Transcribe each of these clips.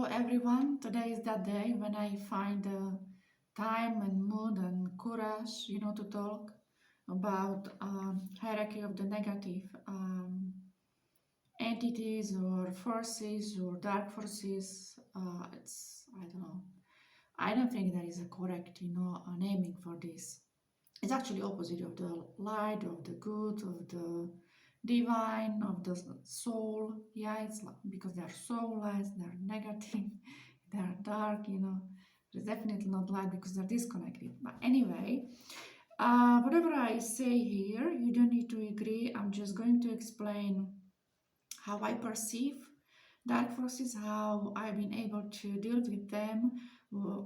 Hello everyone, today is that day when I find time and mood and courage, to talk about hierarchy of the negative entities or forces or dark forces. I don't know. I don't think there is a correct, naming for this. It's actually opposite of the light, of the good, of the divine, of the soul. Yeah, it's like, because they're soulless, they're negative, they're dark. It's definitely not light because they're disconnected. But anyway, whatever I say here, you don't need to agree. I'm just going to explain how I perceive dark forces, how I've been able to deal with them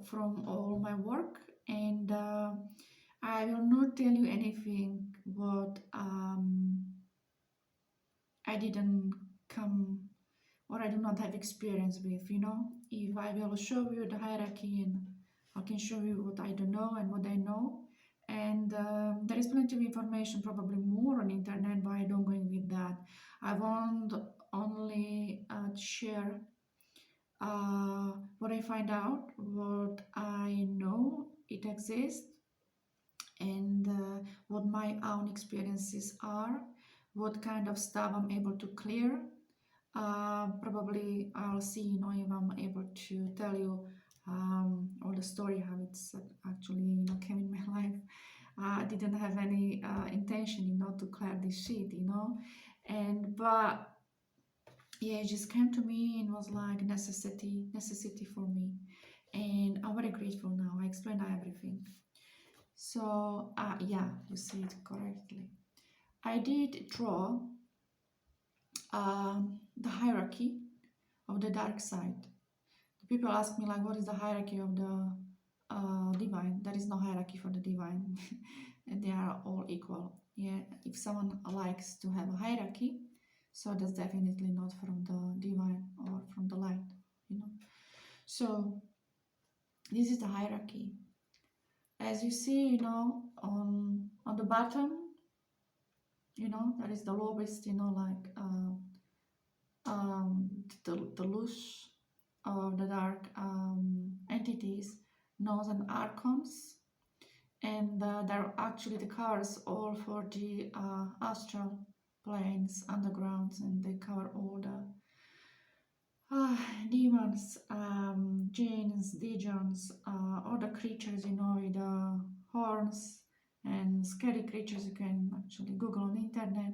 from all my work, and I will not tell you anything what I didn't come or I do not have experience with. If I will show you the hierarchy, and I can show you what I don't know and what I know. And there is plenty of information, probably more on internet, but I don't go in with that. I want only share what I find out, what I know it exists, and what my own experiences are, what kind of stuff I'm able to clear. Probably I'll see, if I'm able to tell you all the story how it's actually, came in my life. I didn't have any intention, to clear this shit, but yeah, it just came to me and was like necessity for me, and I'm very grateful now. I explained everything. So, yeah, you see it correctly. I did draw the hierarchy of the dark side. The people ask me, like, what is the hierarchy of the divine? There is no hierarchy for the divine, and they are all equal. Yeah, if someone likes to have a hierarchy, so that's definitely not from the divine or from the light. So, this is the hierarchy. As you see, on the bottom, that is the lowest, like the lush of the dark entities, nodes and archons, and they're actually the covers all for the astral planes, undergrounds, and they cover all the demons, jinns, djinns, all the creatures, with the horns and scary creatures. You can actually Google on the internet.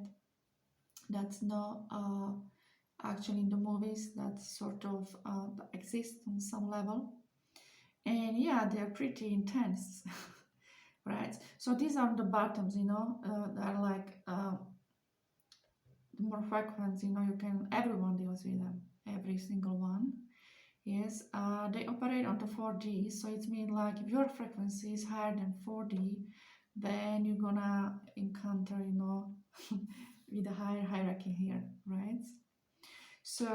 That's not actually in the movies. That sort of exists on some level, and yeah, they're pretty intense. Right, so these are the bottoms, they're like the more frequent, you can, everyone deals with them, every single one. Yes, they operate on the 4D, so it means like if your frequency is higher than 4D, then you're gonna encounter, with a higher hierarchy here, right? So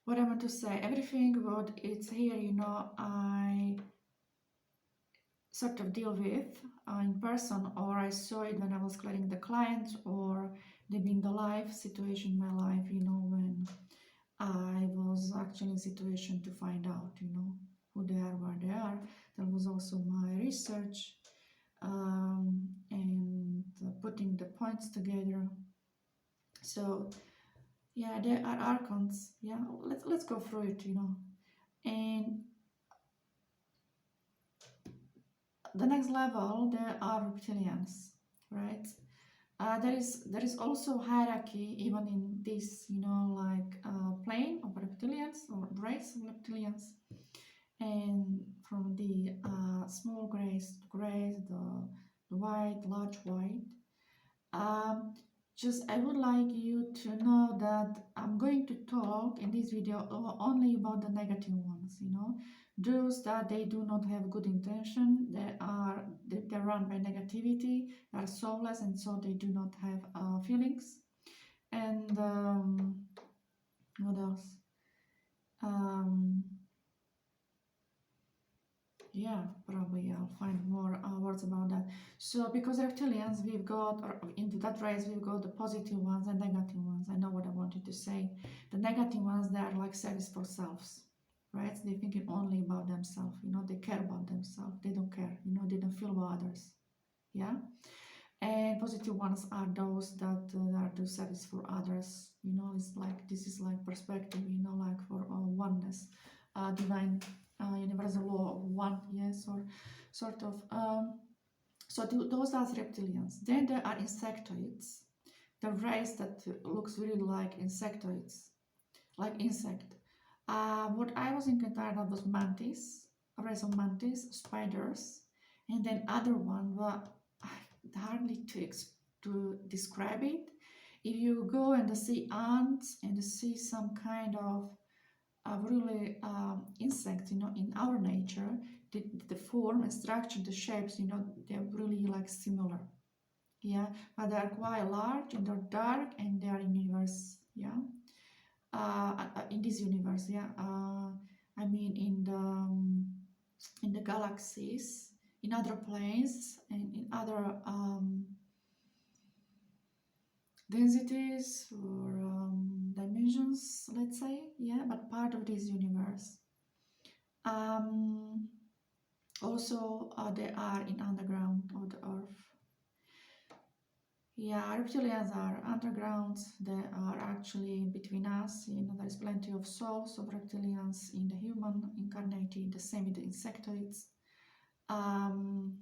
what I want to say, everything what it's here, I sort of deal with in person, or I saw it when I was clearing the client, or living the life situation in my life, when I was actually in situation to find out, who they are, where they are. That was also my research, and putting the points together. So yeah, there are archons. Yeah, let's go through it, and the next level there are reptilians, right? There is also hierarchy even in this, like plane of reptilians or race of reptilians, and from the small grays, the white, large white. Just I would like you to know that I'm going to talk in this video only about the negative ones, those that they do not have good intention, they're run by negativity, they are soulless, and so they do not have feelings. And what else? Yeah, probably I'll find more words about that. So, because reptilians, we've got, or into that race, we've got the positive ones and negative ones. I know what I wanted to say. The negative ones, they are like service for selves, right? They're thinking only about themselves, you know, they care about themselves. They don't care, you know, they don't feel about others. Yeah. And positive ones are those that are do service for others. You know, it's like, this is like perspective, you know, like for oneness, divine universal law of one, yes, or sort of. So those are reptilians. Then there are insectoids, the race that looks really like insectoids, like insect. What I was encountered of was mantis, a race of mantis, spiders, and then other one, well, hardly to describe it. If you go and see ants and see some kind of really insects, you know, in our nature, the form and structure, the shapes, you know, they're really like similar. Yeah, but they're quite large and they're dark and they are in universe. Yeah, in this universe. Yeah, I mean in the galaxies, in other planes, and in other densities or dimensions, let's say. Yeah, but part of this universe. Um, Also, they are in underground of the earth. Yeah, reptilians are underground. They are actually between us. You know, there's plenty of souls of reptilians in the human incarnated, the same with the insectoids. Um,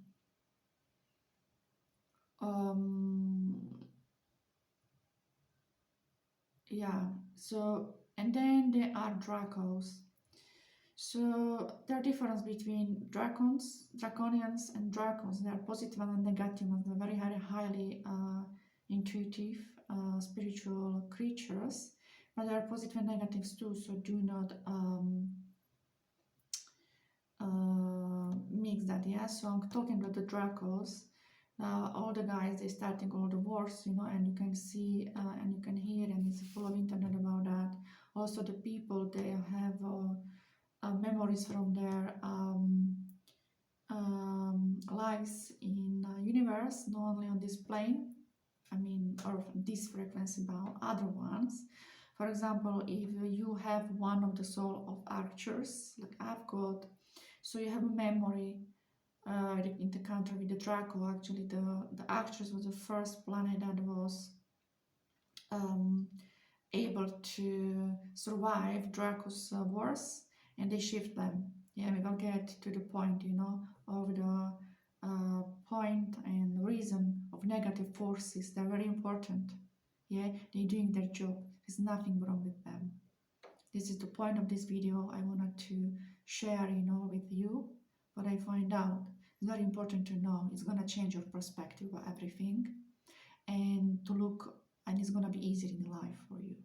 um, yeah, so, and then there are Dracos. So there are difference between draconians and dragons. They are positive and negative ones. They're very highly intuitive, spiritual creatures, but there are positive and negatives too. So do not mix that. Yeah. So I'm talking about the dracos. All the guys, they starting all the wars, you know, and you can see and you can hear, and it's full of internet about that. Also, the people, they have memories from their lives in universe, not only on this plane, I mean, or this frequency, but other ones. For example, if you have one of the soul of archers, like I've got, so you have a memory in the country with the Draco. Actually, the archers was the first planet that was um, able to survive Draco's wars, and they shift them. Yeah, we will get to the point, you know, of the point and reason of negative forces. They're very important. Yeah, they're doing their job. There's nothing wrong with them. This is the point of this video. I wanted to share, you know, with you what I find out. It's very important to know. It's gonna change your perspective of everything, and to look, and it's gonna be easier in life for you.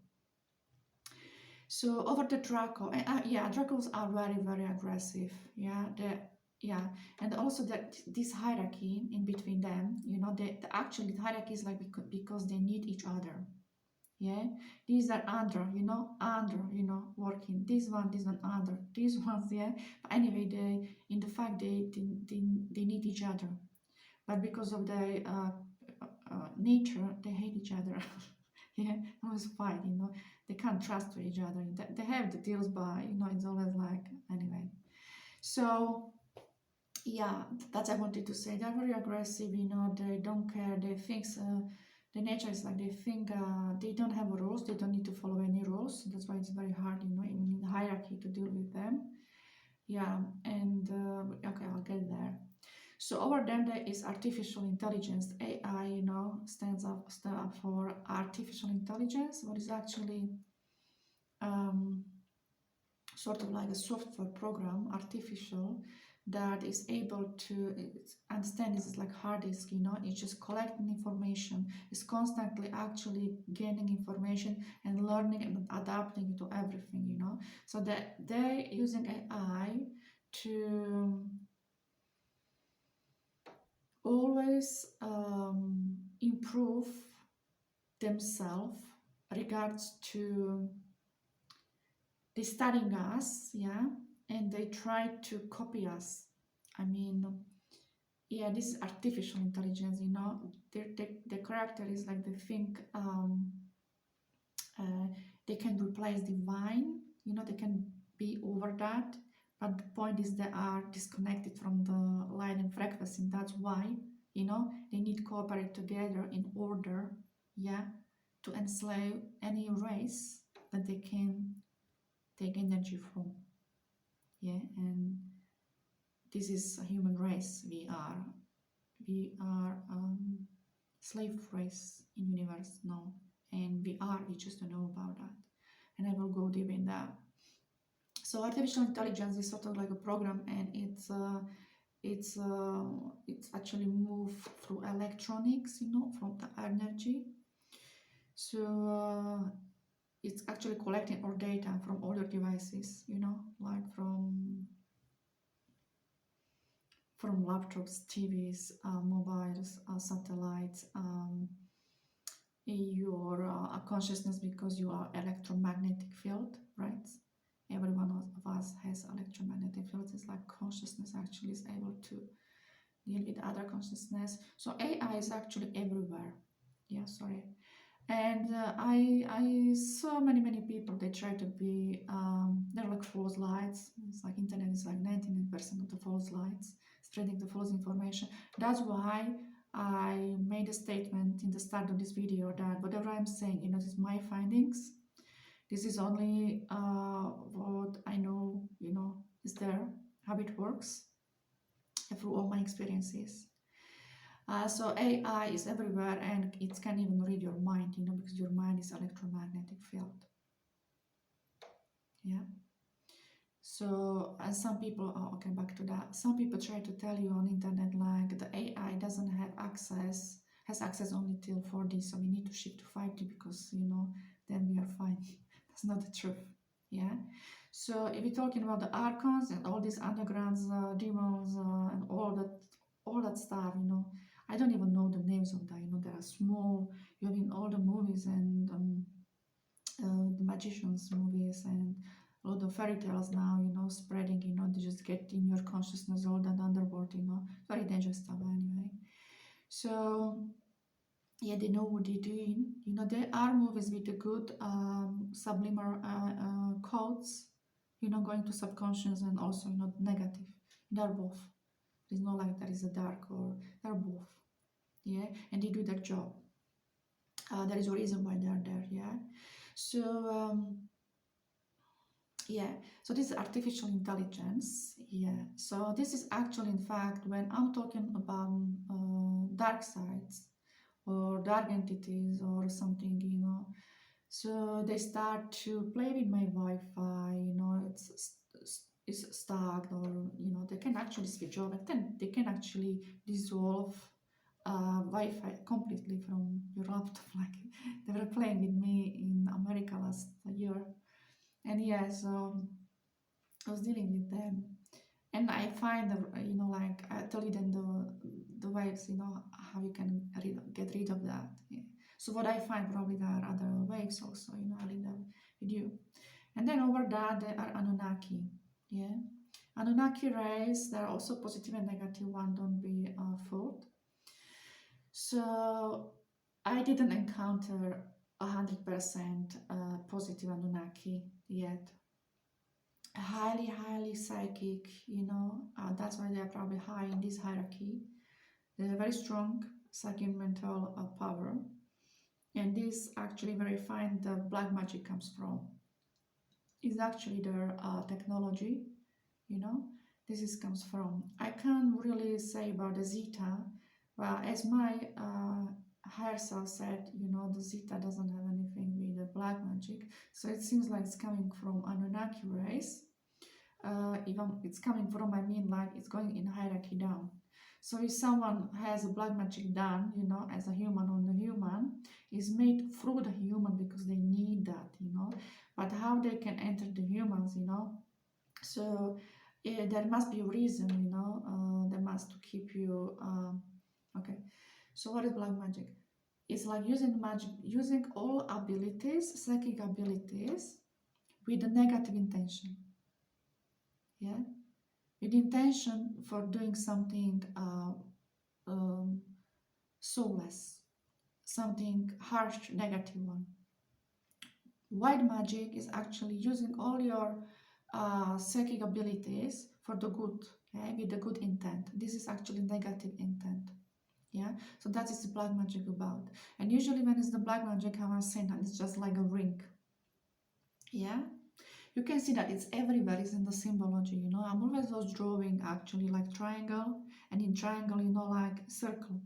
So over the Draco, yeah, Dracos are very aggressive. Yeah, yeah, and also that this hierarchy in between them, you know, actually the hierarchy is like because they need each other. Yeah, these are under, you know, working. This one, under. These ones, yeah. But anyway, they in the fact they need each other, but because of their nature, they hate each other. Yeah, always fight, you know, they can't trust to each other. They have the deals, but you know, it's always like, anyway. So yeah, that's I wanted to say. They're very aggressive, you know, they don't care. They think the nature is like, they think they don't have rules, they don't need to follow any rules. That's why it's very hard, you know, even in the hierarchy, to deal with them. Yeah, and okay, I'll get there. So over them there is artificial intelligence. AI, you know, stands for artificial intelligence, what is actually sort of like a software program, artificial, that is able to understand. This is like hard disk, you know, it's just collecting information, it's constantly actually gaining information and learning and adapting to everything, you know. So that they're using AI to always improve themselves regards to they studying us, yeah, and they try to copy us, I mean, yeah, this is artificial intelligence, you know. The character is like they think they can replace divine, you know, they can be over that, but the point is they are disconnected from the light and frequency. That's why, you know, they need to cooperate together in order, yeah, to enslave any race that they can take energy from, yeah. And this is a human race. We are slave race in universe now, and we just don't know about that, and I will go deep in that. So artificial intelligence is sort of like a program, and it's actually moved through electronics, you know, from the energy. So it's actually collecting all data from all your devices, you know, like from laptops, TVs, mobiles, satellites, your consciousness, because you are electromagnetic field, right? Every one of us has electromagnetic fields. It's like consciousness actually is able to deal with other consciousness. So AI is actually everywhere. Yeah, sorry. And I saw many people. They try to be. They're like false lights. It's like internet is like 99% of the false lights, spreading the false information. That's why I made a statement in the start of this video that whatever I'm saying, you know, this is my findings. This is only what I know, you know, is there, how it works through all my experiences. So AI is everywhere, and it can even read your mind, you know, because your mind is electromagnetic field. Yeah. So, and some people, okay, back to that. Some people try to tell you on internet like the AI doesn't have access, has access only till 4D, so we need to shift to 5D because, you know, then we are fine. That's not the truth. Yeah. So if we're talking about the archons and all these undergrounds, demons, and all that stuff, you know, I don't even know the names of that. You know, they are small. You have in all the movies and the magicians movies and a lot of fairy tales now. You know, spreading. You know, they just get in your consciousness all that underworld. You know, very dangerous stuff anyway. So yeah, they know what they're doing. You know, there are movies with the good subliminal codes, you know, going to subconscious, and also, you know, negative. They're both. There's no like there is a dark, or they're both. Yeah, and they do their job. There is a reason why they are there. Yeah. So yeah, so this is artificial intelligence. Yeah, so this is actually, in fact, when I'm talking about dark sides or dark entities or something, you know, so they start to play with my Wi-Fi, you know, it's stuck, or, you know, they can actually switch off, and then they can actually dissolve Wi-Fi completely from your laptop. Like they were playing with me in America last year, and yeah, so I was dealing with them, and I find the, you know, like I told you then the waves, you know, how you can get rid of that. Yeah. So what I find, probably there are other waves also, you know, I'll leave them with you. And then over that there are Anunnaki. Yeah, Anunnaki rays, there are also positive and negative one, don't be fooled. So I didn't encounter 100% positive Anunnaki yet. Highly psychic, you know, that's why they are probably high in this hierarchy. They're very strong psychic mental power, and this actually where I find the black magic comes from is actually their technology, you know. This is comes from, I can't really say about the Zeta, well, as my higher self said, you know, the Zeta doesn't have anything with the black magic, so it seems like it's coming from Anunnaki race. Even it's coming from, I mean, like it's going in hierarchy down. So if someone has a black magic done, you know, as a human on the human, is made through the human because they need that, you know. But how they can enter the humans, you know? So there must be a reason, you know. There must to keep you. Okay. So what is black magic? It's like using magic, using all abilities, psychic abilities, with a negative intention. Yeah. with intention for doing something um, soulless, something harsh, negative one. White magic is actually using all your psychic abilities for the good, okay, with the good intent. This is actually negative intent. Yeah, so that is the black magic about. And usually when it's the black magic, I was saying that it's just like a ring. Yeah, you can see that it's everywhere. It's in the symbology, you know. I'm always was drawing actually like triangle, and in triangle, you know, like circle.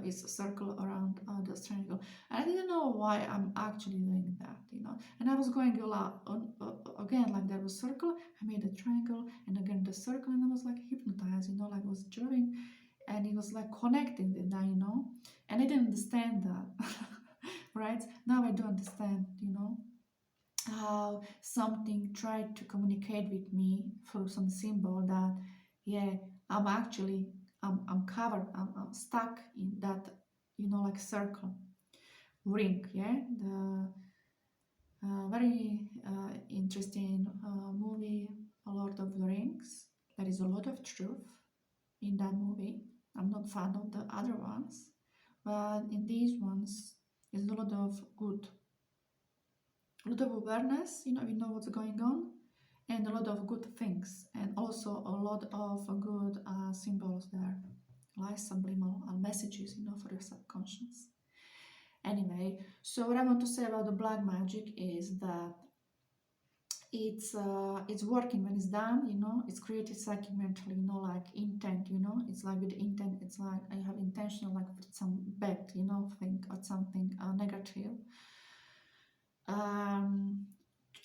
It's a circle around the triangle. And I didn't know why I'm actually doing that, you know. And I was going a lot on again, like there was circle. I made a triangle, and again the circle, and I was like hypnotized, you know, like I was drawing, and it was like connected with that, you know. And I didn't understand that, right? Now I do understand, you know, how something tried to communicate with me through some symbol that, yeah, I'm actually, I'm covered, I'm stuck in that, you know, like circle, ring, yeah. The very interesting movie, A Lord of the Rings. There is a lot of truth in that movie. I'm not fan of the other ones, but in these ones, there's a lot of good, a lot of awareness, you know, we know what's going on, and a lot of good things, and also a lot of good symbols there, like subliminal messages, you know, for your subconscious. Anyway, so what I want to say about the black magic is that it's working when it's done, you know. It's created psychic mentally, you know, like intent, you know. It's like with intent, it's like I have intention, like with some bad, you know, think or something negative. Um,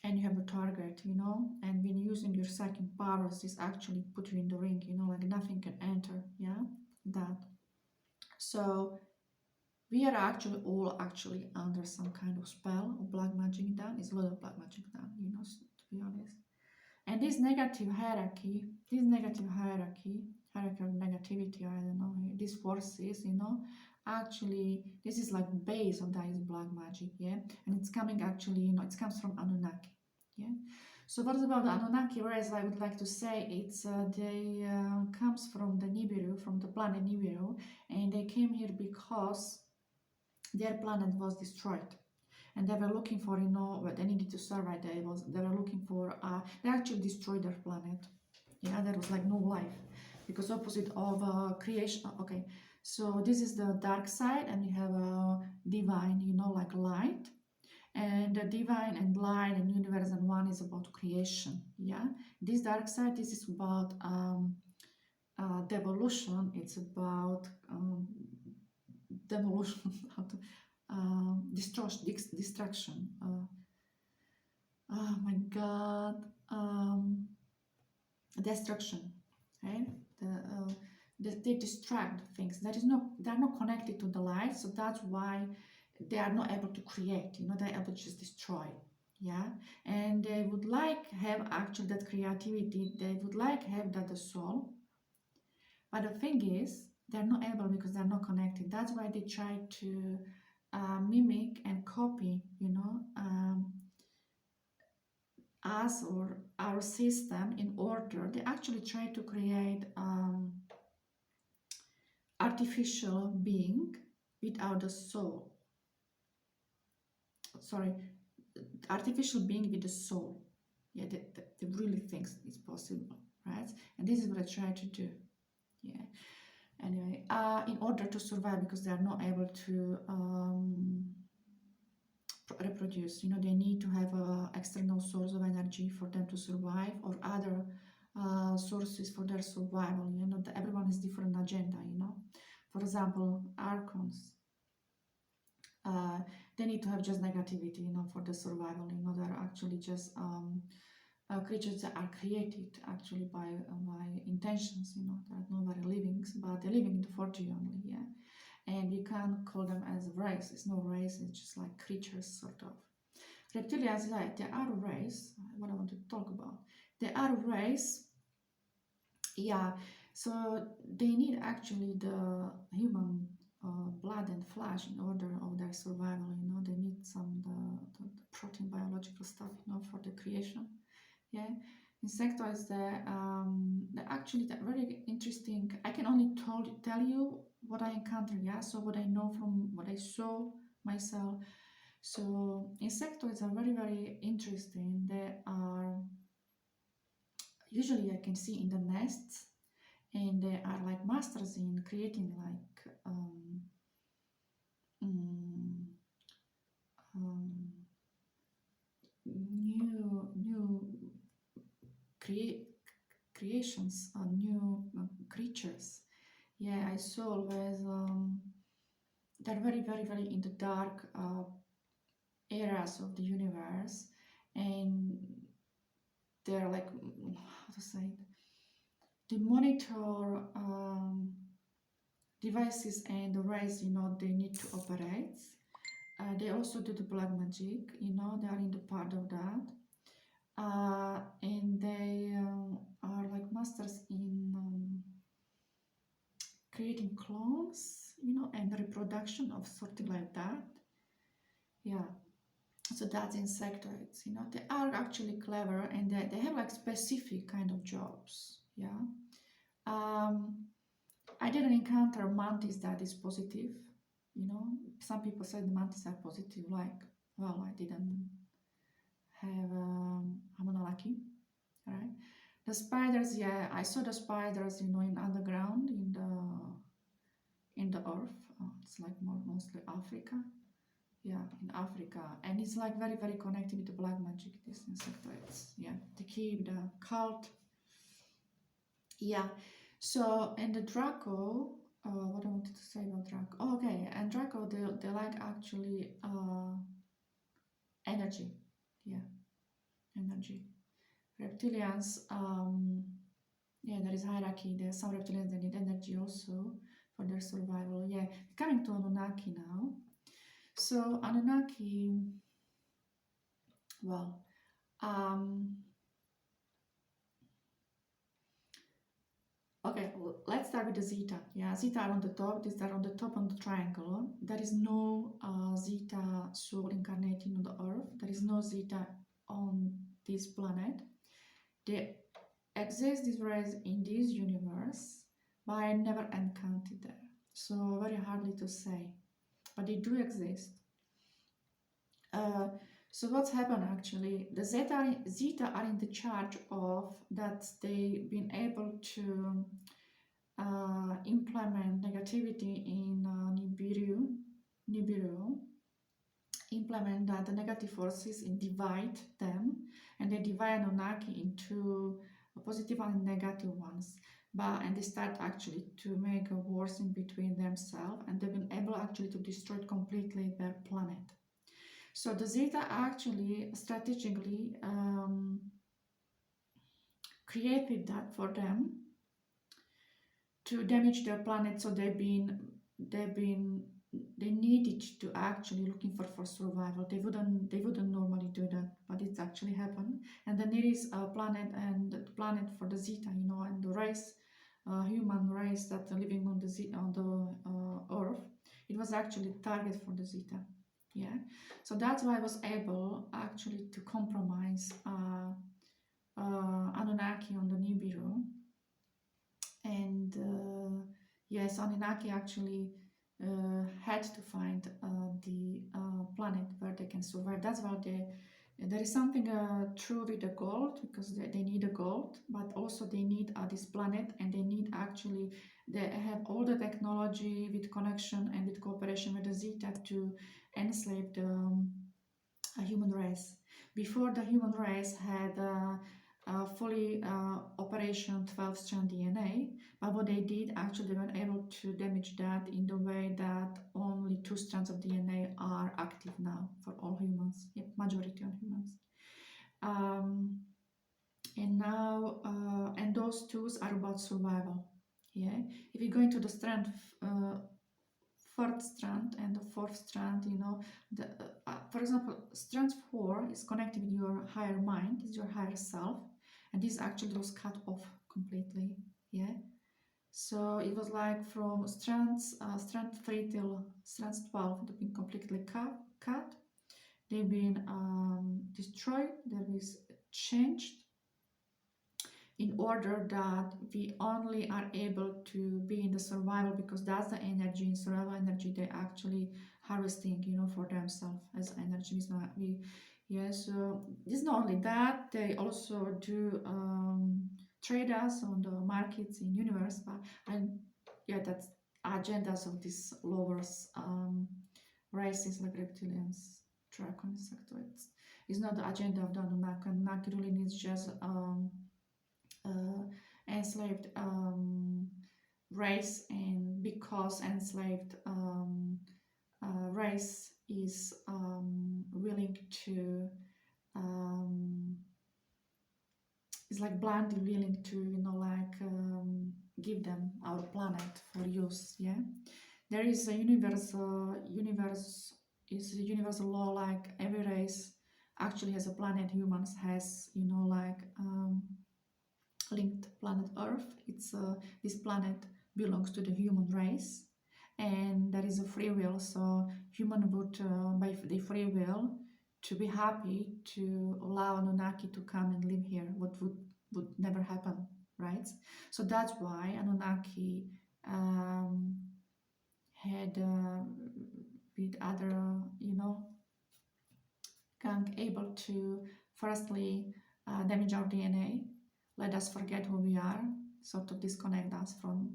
and you have a target, you know, and when using your psychic powers, this actually put you in the ring, you know, like nothing can enter, yeah, that. So we are actually all actually under some kind of spell of black magic done. It's a lot of black magic done, you know, to be honest. And this negative hierarchy, hierarchy of negativity, I don't know, these forces, you know, actually, this is like base of that is black magic, yeah, and it's coming actually, you know, it comes from Anunnaki, yeah. So what is about the Anunnaki race? I would like to say it's they comes from the Nibiru, from the planet Nibiru, and they came here because their planet was destroyed, and they were looking for, you know, what they needed to survive. They were looking for they actually destroyed their planet. Yeah, there was like no life because opposite of creation. Okay, so this is the dark side, and we have a divine, you know, like light, and the divine and light and universe, and one is about creation. Yeah, this dark side, this is about devolution. It's about demolition, destruction. Oh my God, destruction, right? They distract things. They're not connected to the light, so that's why they are not able to create. You know, they're able to just destroy. Yeah, and they would like have actually that creativity. They would like have that the soul, but the thing is, they're not able because they're not connected. That's why they try to mimic and copy, you know, us or our system in order. They actually try to create artificial being without the soul. Sorry, artificial being with the soul. Yeah, they really think it's possible, right? And this is what I try to do. Yeah. Anyway, in order to survive, because they are not able to reproduce, you know, they need to have a external source of energy for them to survive, or other sources for their survival. You know, everyone has different agenda, you know. For example, archons, uh, they need to have just negativity, you know, for the survival. You know, they're actually just creatures that are created actually by intentions. You know, they're not very living, but they're living in the 4G only. Yeah, and we can't call them as a race. It's no race. It's just like creatures, sort of. Reptilians, like, they are a race. What I want to talk about, they are a race. Yeah, so they need actually the human blood and flesh in order of their survival. You know, they need some the protein, biological stuff, you know, for the creation. Yeah, Insectoids, they're actually very interesting. I can only tell you what I encountered, yeah, so what I know from what I saw myself. So insectoids are very, very interesting. They are usually I can see in the nests, and they are like masters in creating like mm, um, new crea- creations, new creatures. Yeah, I saw always they're very, very, very in the dark areas of the universe, and they're like how to say it, they monitor devices and the rays, they need to operate. They also do the black magic, they are in the part of that. And they are like masters in creating clones, and reproduction of something like that. Yeah, so that's insectoids, they are actually clever, and they have like specific kind of jobs. Yeah. I didn't encounter mantis that is positive, some people say the mantis are positive, like, well, I didn't have I'm not lucky, right? The spiders, yeah, I saw the spiders, in underground in the earth. It's like mostly Africa. Yeah, in Africa, and it's like very, very connected with the black magic. These insectoids, yeah, the keep the cult. Yeah. So and the Draco. What I wanted to say about Draco. Oh, okay, and Draco, they like actually energy. Yeah, energy. Reptilians. Yeah, there is hierarchy. There are some reptilians that need energy also for their survival. Yeah, coming to Anunnaki now. So Anunnaki, well, okay, let's start with the zeta. Yeah, zeta are on the top. These are on the top on the triangle. There is no zeta soul incarnating on the earth. There is no zeta on this planet. They exist, these rays, in this universe, but I never encountered them. So very hardly to say, but they do exist. So what's happened actually? The zeta are in the charge of that they've been able to implement negativity in Nibiru, implement that the negative forces and divide them, and they divide Anunnaki into positive and negative ones. And they start actually to make wars in between themselves, and they've been able actually to destroy completely their planet. So the Zeta actually strategically created that for them to damage their planet. So they needed to actually looking for survival. They wouldn't normally do that, but it's actually happened. And the nearest planet, and the planet for the Zeta, and the race, human race that are living on the Earth, it was actually target for the Zeta. Yeah, so that's why I was able actually to compromise Anunnaki on the Nibiru. And yes, Anunnaki actually had to find the planet where they can survive. That's why there is something true with the gold, because they need a gold, but also they need this planet, and they have all the technology with connection and with cooperation with the Zeta to enslave the human race. Before, the human race had fully operation 12-strand DNA, but what they did, actually they were able to damage that in the way that only 2 strands of DNA are active now for all humans, majority of humans. And now, and those tools are about survival. Yeah, if you go into the strand, fourth strand and the fourth strand, for example, strand 4 is connected with your higher mind, is your higher self, and this actually was cut off completely. Yeah, so it was like from strand 3 till strand 12, they've been completely cut. They've been destroyed. There is changed. in order that we only are able to be in the survival, because that's the energy, in survival energy they actually harvesting, you know, for themselves as energy. It's not we, yeah. So it's not only that, they also do trade us on the markets in universe, but and yeah, that's agendas of these lowers races like reptilians, dragons, etc. It's not the agenda of the Anunnaki. Anunnaki really needs just enslaved race, and because enslaved race is willing to is like blindly willing to, you know, like give them our planet for use. Yeah, there is a universe is a universal law, like every race actually has a planet. Humans has, you know, like linked planet Earth. It's this planet belongs to the human race, and there is a free will. So human would, by the free will, to be happy to allow Anunnaki to come and live here. What would never happen, right? So that's why Anunnaki had with other, you know, gang able to firstly damage our DNA, let us forget who we are, sort of disconnect us from